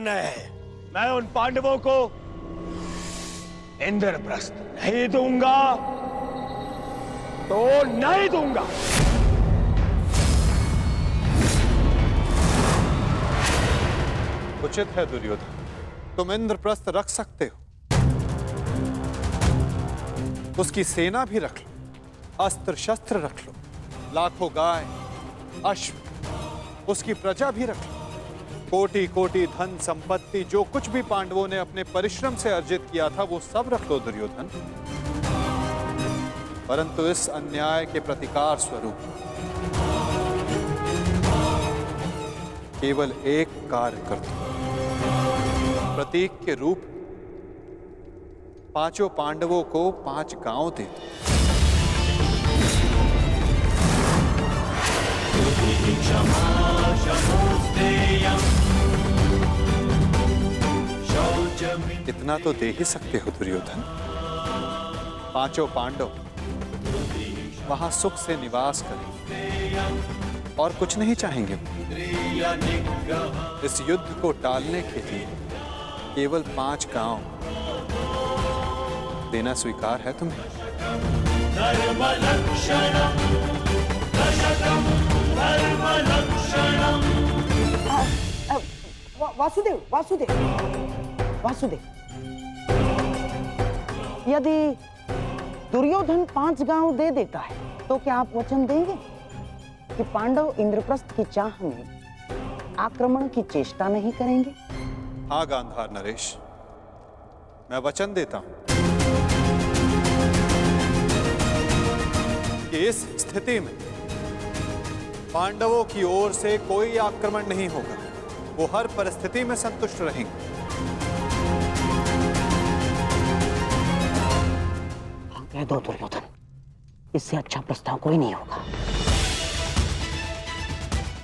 मैं उन पांडवों को इंद्रप्रस्थ नहीं दूंगा तो नहीं दूंगा। उचित है दुर्योधन, तुम इंद्रप्रस्थ रख सकते हो, उसकी सेना भी रख लो, अस्त्र शस्त्र रख लो, लाखों गाय अश्व, उसकी प्रजा भी रख लो, कोटि कोटि धन संपत्ति, जो कुछ भी पांडवों ने अपने परिश्रम से अर्जित किया था वो सब रख लो दुर्योधन। परंतु इस अन्याय के प्रतिकार स्वरूप केवल एक कार्य कर दो। प्रतीक के रूप पांचों पांडवों को 5 गांव दे दो। इतना तो दे ही सकते हो दुर्योधन। 5 पांडव वहां सुख से निवास करें और कुछ नहीं चाहेंगे। इस युद्ध को टालने के लिए केवल 5 गांव देना स्वीकार है तुम्हें? वासुदेव वासुदेव वासुदेव, यदि दुर्योधन 5 गांव दे देता है तो क्या आप वचन देंगे कि पांडव इंद्रप्रस्थ की चाह में आक्रमण की चेष्टा नहीं करेंगे? हाँ गांधार नरेश, मैं वचन देता हूं कि इस स्थिति में पांडवों की ओर से कोई आक्रमण नहीं होगा, वो हर परिस्थिति में संतुष्ट रहेंगे। हाँ कह दो दुर्योधन, इससे अच्छा प्रस्ताव कोई नहीं होगा।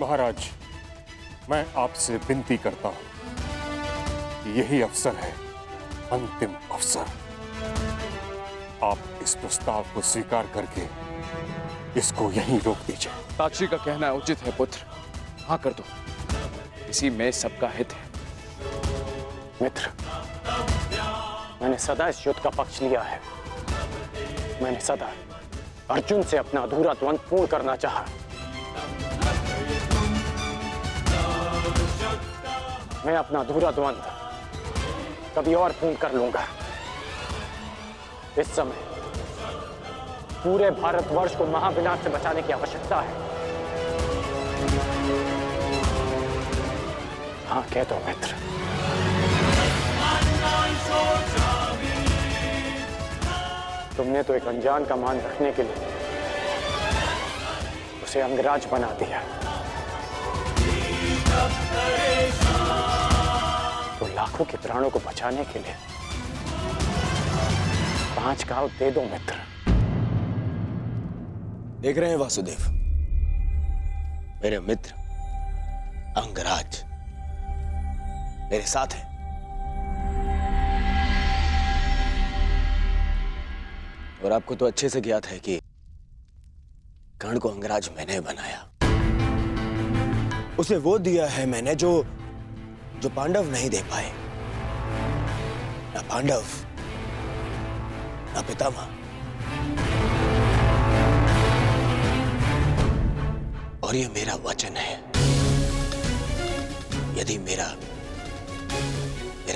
महाराज, मैं आपसे विनती करता हूं कि यही अवसर है, अंतिम अवसर। आप इस प्रस्ताव को स्वीकार करके इसको यहीं रोक दीजिए। साक्षी का कहना उचित है पुत्र, हाँ कर दो, इसी में सबका हित है। मित्र, मैंने सदा इस युद्ध का पक्ष लिया है। मैंने सदा अर्जुन से अपना अधूरा द्वंद्व पूर्ण करना चाहा। मैं अपना अधूरा द्वंद्व कभी और पूर्ण कर लूंगा। इस समय पूरे भारतवर्ष को महाविनाश से बचाने की आवश्यकता है। हाँ कह दो मित्र। तुमने तो एक अनजान का मान रखने के लिए उसे अंगराज बना दिया, तो लाखों के प्राणों को बचाने के लिए 5 गांव दे दो मित्र। देख रहे हैं वासुदेव, मेरे मित्र अंगराज मेरे साथ है। और आपको तो अच्छे से ज्ञात है कि कर्ण को अंगराज मैंने बनाया, उसे वो दिया है मैंने जो पांडव नहीं दे पाए। ना पांडव, ना पितामह। और ये मेरा वचन है, यदि मेरा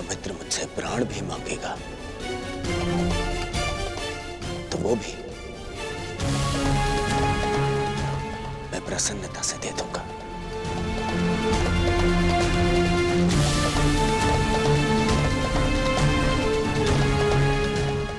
मित्र मुझसे प्राण भी मांगेगा तो वो भी मैं प्रसन्नता से दे दूंगा।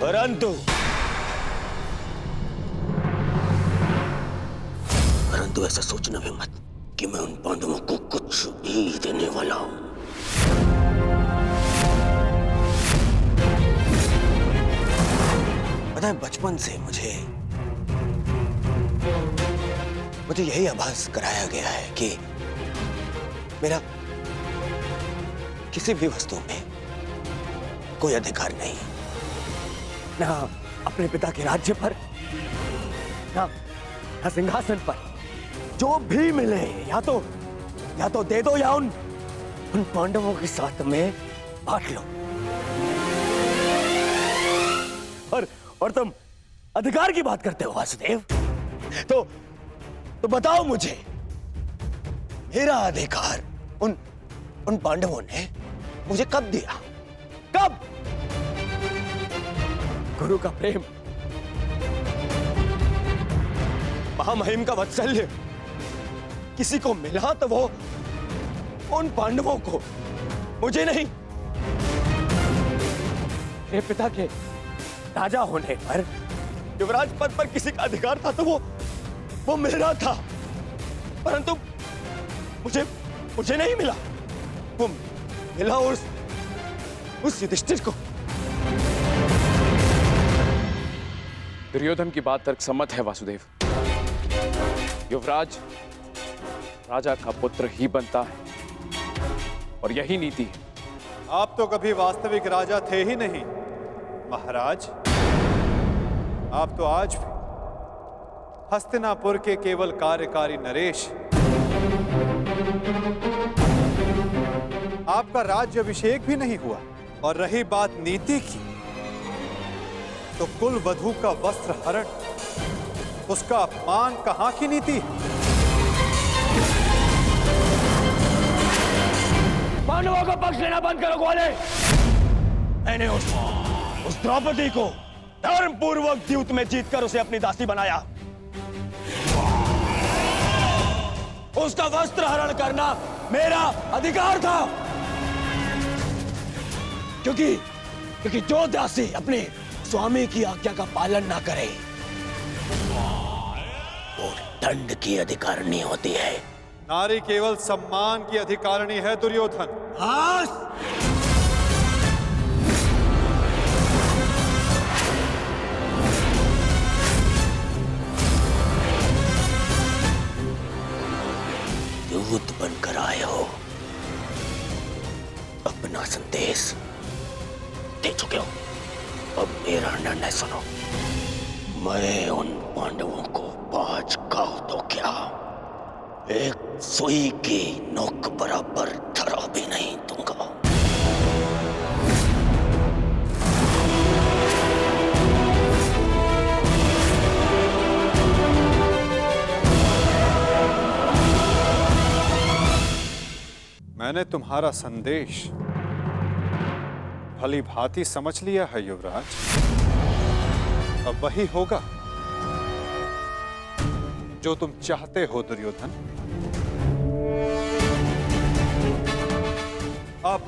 परंतु ऐसा सोचना भी मत कि मैं उन पांडवों को कुछ भी देने वाला हूं। पता है, बचपन से मुझे यही आभास कराया गया है कि मेरा किसी भी वस्तु में कोई अधिकार नहीं, ना अपने पिता के राज्य पर, ना सिंहासन पर। जो भी मिले या तो दे दो या उन पांडवों के साथ में बांट लो। और तुम अधिकार की बात करते हो वासुदेव, तो बताओ मुझे, मेरा अधिकार उन पांडवों ने मुझे कब दिया? कब? गुरु का प्रेम, महामहिम का वात्सल्य किसी को मिला तो वो उन पांडवों को, मुझे नहीं। मेरे पिता के राजा होने पर युवराज पद पर किसी का अधिकार था तो वो मेरा था, परंतु मुझे नहीं मिला। वो मिला उस युधिष्ठिर को। दुर्योधन की बात तर्कसम्मत है वासुदेव। युवराज राजा का पुत्र ही बनता है और यही नीति है। आप तो कभी वास्तविक राजा थे ही नहीं महाराज। आप तो आज भी हस्तिनापुर के केवल कार्यकारी नरेश। आपका राज्य अभिषेक भी नहीं हुआ। और रही बात नीति की, तो कुल वधू का वस्त्र हरण, उसका अपमान कहां की नीति है? पांडवों का पक्ष लेना बंद करो ग्वाले। मैंने उस द्रौपदी को धर्मपूर्वक द्यूत में जीतकर उसे अपनी दासी बनाया। उसका वस्त्र हरण करना मेरा अधिकार था, क्योंकि जो दासी अपने स्वामी की आज्ञा का पालन ना करे वो दंड की अधिकारिणी होती है। नारी केवल सम्मान की अधिकारिणी है दुर्योधन। दूत बनकर आए हो, अपना संदेश दे चुके हो। अब मेरा निर्णय सुनो। मैं उन पांडवों को 5 गांव तो क्या, एक सुई की नोक बराबर धरा भी नहीं दूंगा। मैंने तुम्हारा संदेश भली भांति समझ लिया है युवराज। अब वही होगा जो तुम चाहते हो दुर्योधन। अब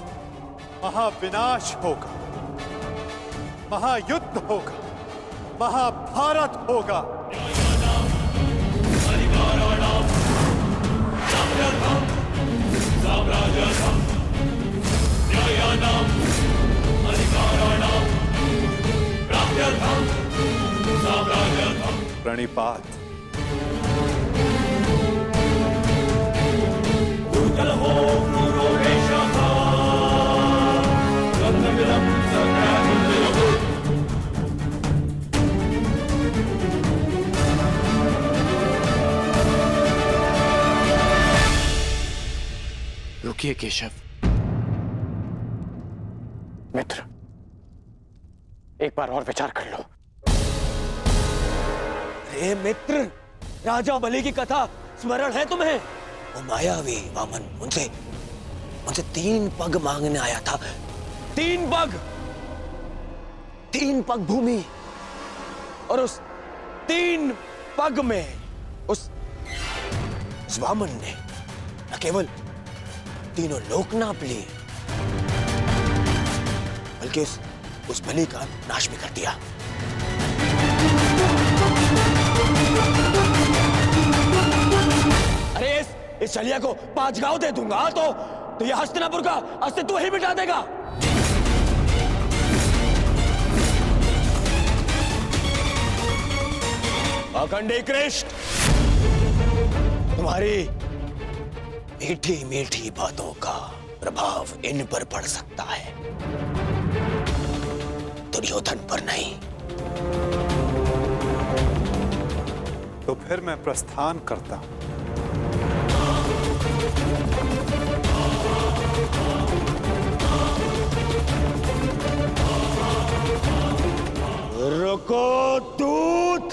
महाविनाश होगा, महायुद्ध होगा, महाभारत होगा। प्रणिपात। रुकिए केशव। मित्र, एक बार और विचार कर लो। अरे मित्र, राजा बलि की कथा स्मरण है तुम्हें? वो मायावी वामन उनसे 3 पग मांगने आया था। 3 पग भूमि, और उस 3 पग में उस वामन ने न केवल तीनों लोक नाप लिए, बल्कि उस बलि का नाश भी कर दिया। अरे इस छलिया को 5 गांव दे दूंगा तो यह हस्तिनापुर का अस्तित्व ही मिटा देगा। अखंडी कृष्ण, तुम्हारी मीठी मीठी बातों का प्रभाव इन पर पड़ सकता है, दुर्योधन पर नहीं। तो फिर मैं प्रस्थान करता हूं। रुको दूत।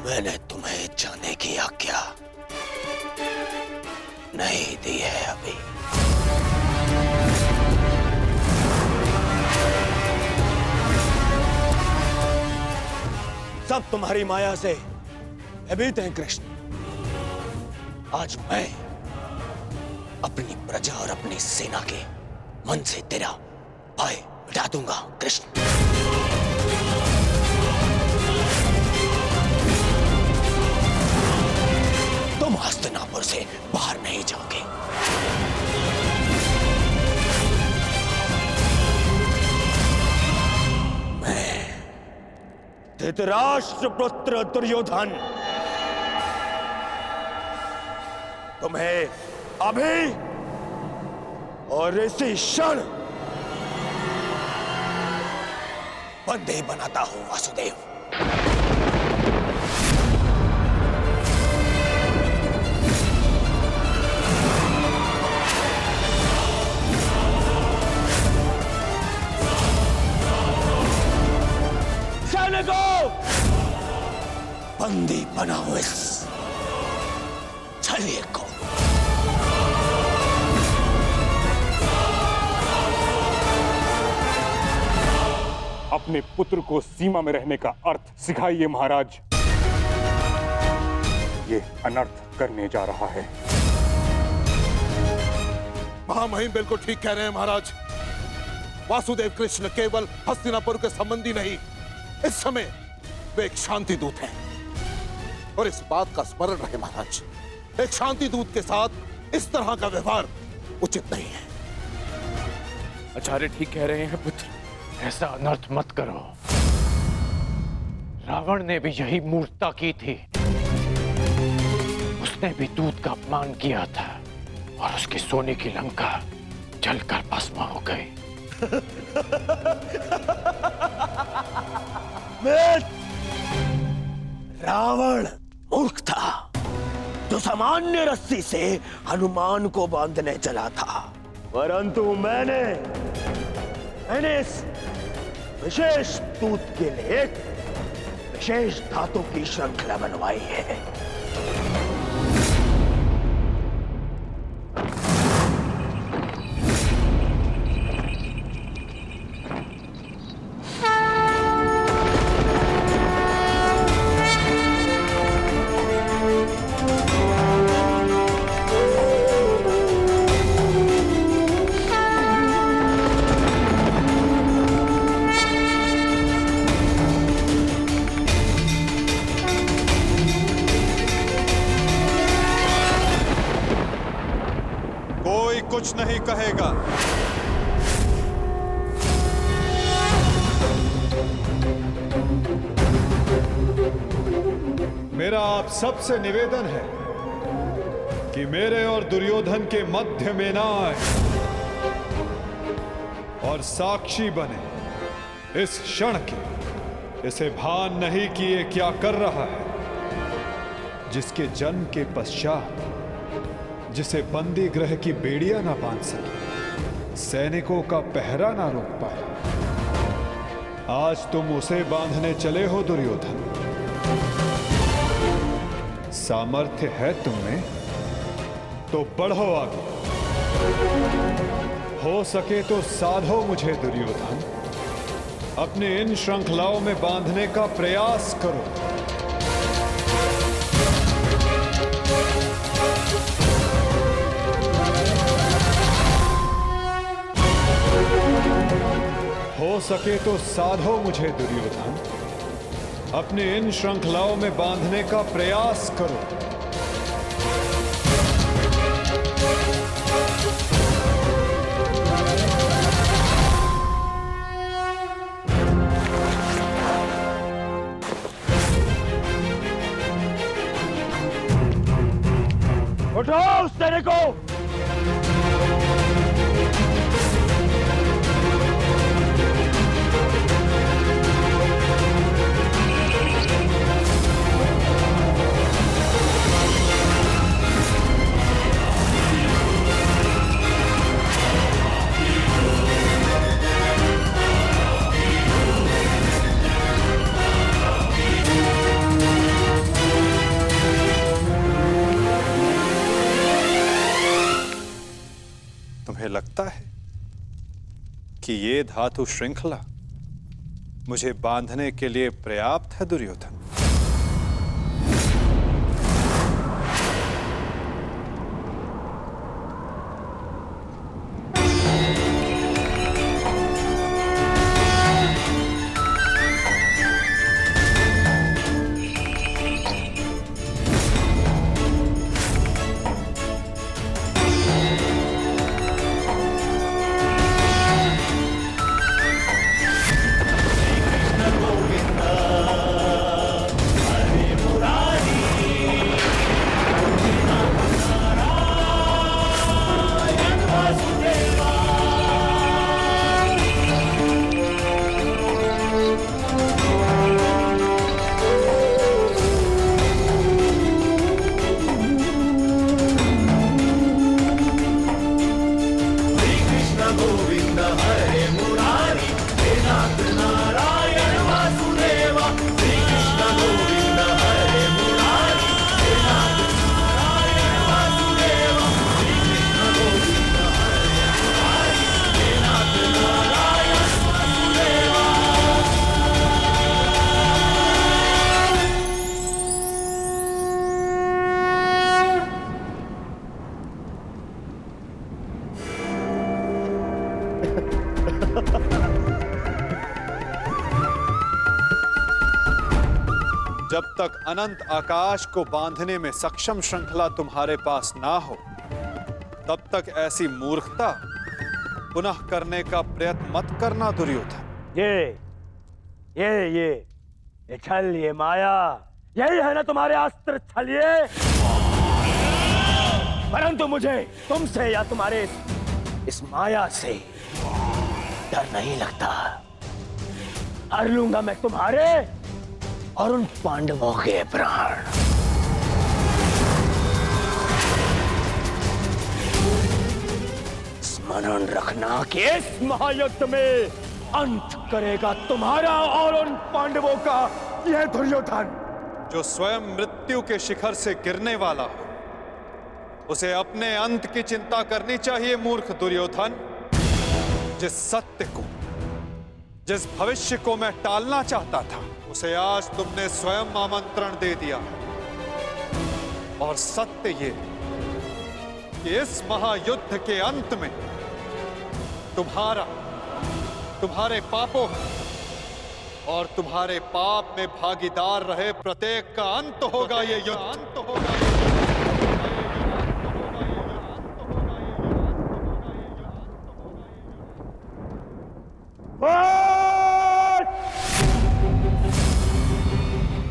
मैंने तुम्हें जाने की आज्ञा नहीं दी है अभी। सब तुम्हारी माया से भयभीत हैं कृष्ण। आज मैं अपनी प्रजा और अपनी सेना के मन से तेरा भय मिटा दूंगा कृष्ण। तुम हस्तिनापुर से बाहर नहीं जाओगे। मैं धृतराष्ट्र पुत्र दुर्योधन तुम्हें अभी और इसी क्षण बंदी बनाता हूं वासुदेव। सैनिकों, बंदी बनाओ इस छलिए को। अपने पुत्र को सीमा में रहने का अर्थ सिखाइए महाराज। ये अनर्थ करने जा रहा है। महामहिम बिल्कुल ठीक कह रहे हैं महाराज। वासुदेव कृष्ण केवल हस्तिनापुर के संबंधी नहीं, इस समय वे एक शांति दूत हैं। और इस बात का स्मरण रहे महाराज, एक शांति दूत के साथ इस तरह का व्यवहार उचित नहीं है। आचार्य ठीक कह रहे हैं पुत्र। ऐसा अनर्थ मत करो। रावण ने भी यही मूर्खता की थी। उसने भी दूत का अपमान किया था और उसकी सोने की लंका जलकर भस्म हो गई। रावण मूर्ख था जो सामान्य रस्सी से हनुमान को बांधने चला था, परंतु मैंने इस विशेष दूत के लिए एक विशेष धातु की श्रृंखला बनवाई है। कुछ नहीं कहेगा। मेरा आप सबसे निवेदन है कि मेरे और दुर्योधन के मध्य में ना आए और साक्षी बने इस क्षण के। इसे भान नहीं कि ये क्या कर रहा है, जिसके जन्म के पश्चात जिसे बंदी गृह की बेड़ियां ना बांध सके, सैनिकों का पहरा ना रोक पाए, आज तुम उसे बांधने चले हो दुर्योधन। सामर्थ्य है तुम में तो बढ़ो आगे। हो सके तो साधो मुझे दुर्योधन। अपने इन श्रृंखलाओं में बांधने का प्रयास करो। हो सके तो साधो मुझे दुर्योधन। अपने इन श्रृंखलाओं में बांधने का प्रयास करो। को। तुम्हें लगता है कि ये धातु श्रृंखला मुझे बांधने के लिए पर्याप्त है दुर्योधन? जब तक अनंत आकाश को बांधने में सक्षम श्रृंखला तुम्हारे पास ना हो, तब तक ऐसी मूर्खता पुनः करने का प्रयत्न मत करना दुर्योधन। ये छल, ये माया, यही है ना तुम्हारे अस्त्र छलिए। परंतु मुझे तुमसे या तुम्हारे इस माया से डर नहीं लगता। हर लूंगा मैं तुम्हारे और उन पांडवों के प्राण। स्मरण रखना कि इस महायुद्ध में अंत करेगा तुम्हारा और उन पांडवों का यह दुर्योधन। जो स्वयं मृत्यु के शिखर से गिरने वाला हो, उसे अपने अंत की चिंता करनी चाहिए मूर्ख दुर्योधन। जिस सत्य को, जिस भविष्य को मैं टालना चाहता था, उसे आज तुमने स्वयं आमंत्रण दे दिया। और सत्य ये कि इस महायुद्ध के अंत में तुम्हारे पापों और तुम्हारे पाप में भागीदार रहे प्रत्येक का अंत होगा। ये युद्ध अंत होगा।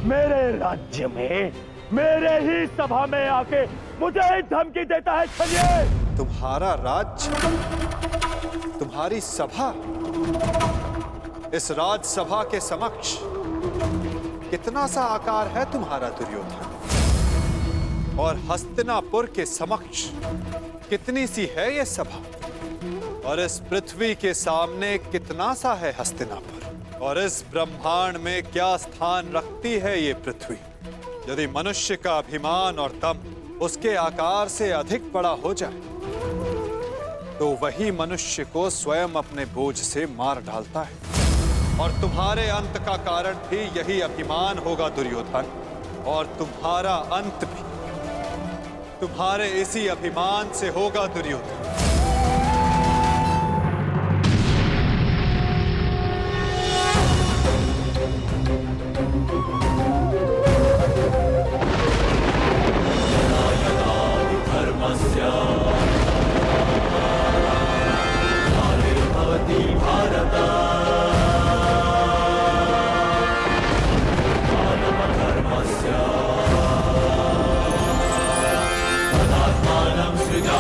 मेरे राज्य में, मेरे ही सभा में आके मुझे ही धमकी देता है छलिए। तुम्हारा राज्य, तुम्हारी सभा, इस राजसभा के समक्ष कितना सा आकार है तुम्हारा दुर्योधन? और हस्तिनापुर के समक्ष कितनी सी है ये सभा? और इस पृथ्वी के सामने कितना सा है हस्तिनापुर? और इस ब्रह्मांड में क्या स्थान रखती है ये पृथ्वी? यदि मनुष्य का अभिमान और दम उसके आकार से अधिक बड़ा हो जाए, तो वही मनुष्य को स्वयं अपने बोझ से मार डालता है। और तुम्हारे अंत का कारण भी यही अभिमान होगा दुर्योधन। और तुम्हारा अंत भी तुम्हारे इसी अभिमान से होगा दुर्योधन। सृजति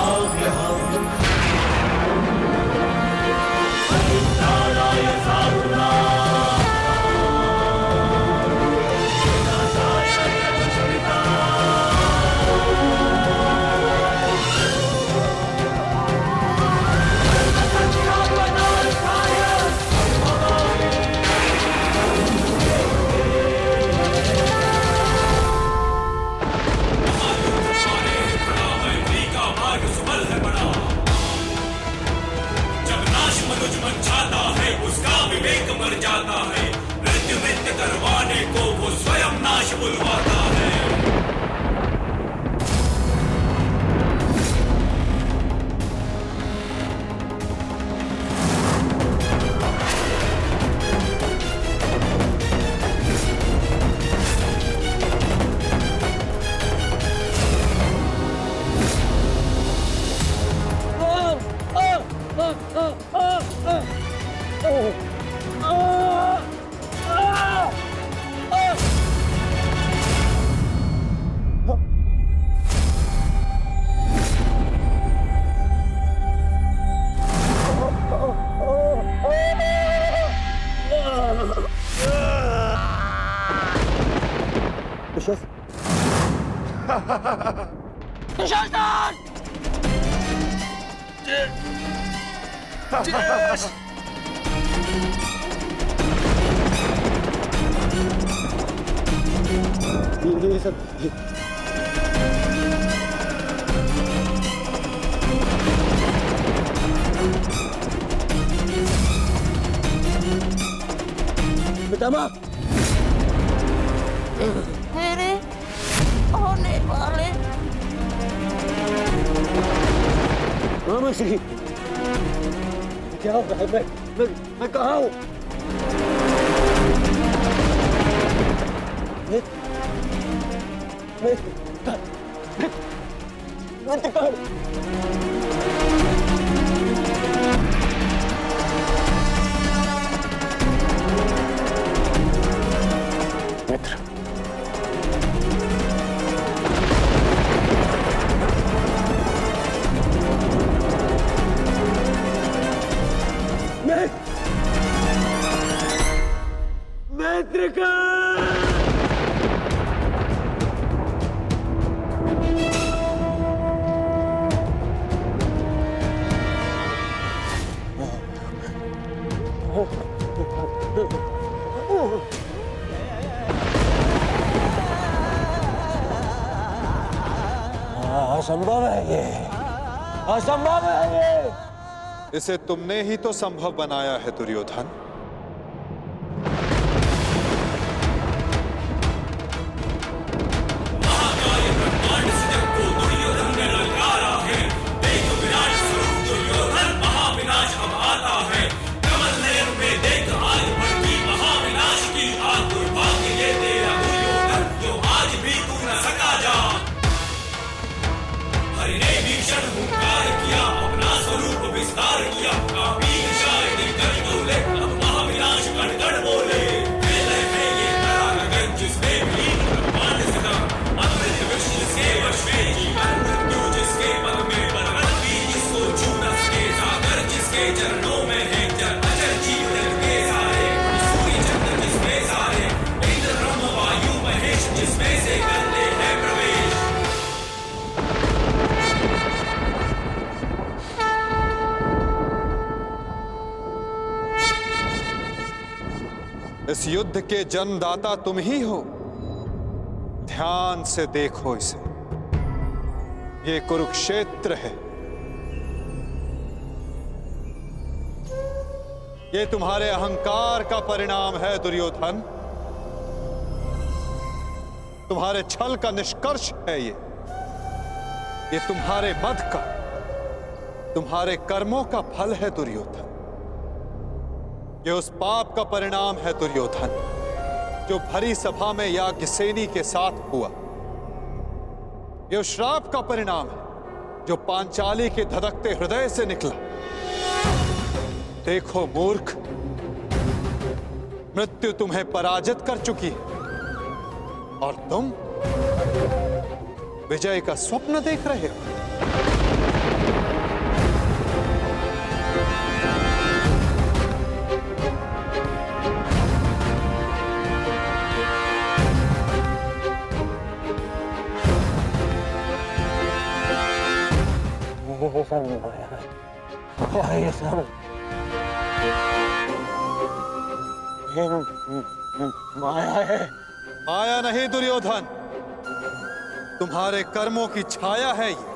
ये सब पितामह मेरे होने वाले मामा श्री क्या हो रहा है? मैं कहाँ हूँ? मित्र, मित्र का असंभव है ये, असंभव है ये। इसे तुमने ही तो संभव बनाया है दुर्योधन। इस युद्ध के जन्मदाता तुम ही हो। ध्यान से देखो इसे, ये कुरुक्षेत्र है। ये तुम्हारे अहंकार का परिणाम है दुर्योधन। तुम्हारे छल का निष्कर्ष है ये तुम्हारे मद का, तुम्हारे कर्मों का फल है दुर्योधन। ये उस पाप का परिणाम है दुर्योधन जो भरी सभा में याज्ञसेनी के साथ हुआ। ये उस श्राप का परिणाम है जो पांचाली के धधकते हृदय से निकला। देखो मूर्ख, मृत्यु तुम्हें पराजित कर चुकी है और तुम विजय का स्वप्न देख रहे हो। ये सब माया है, माया ये सब, ये माया है। माया नहीं दुर्योधन, तुम्हारे कर्मों की छाया है ये।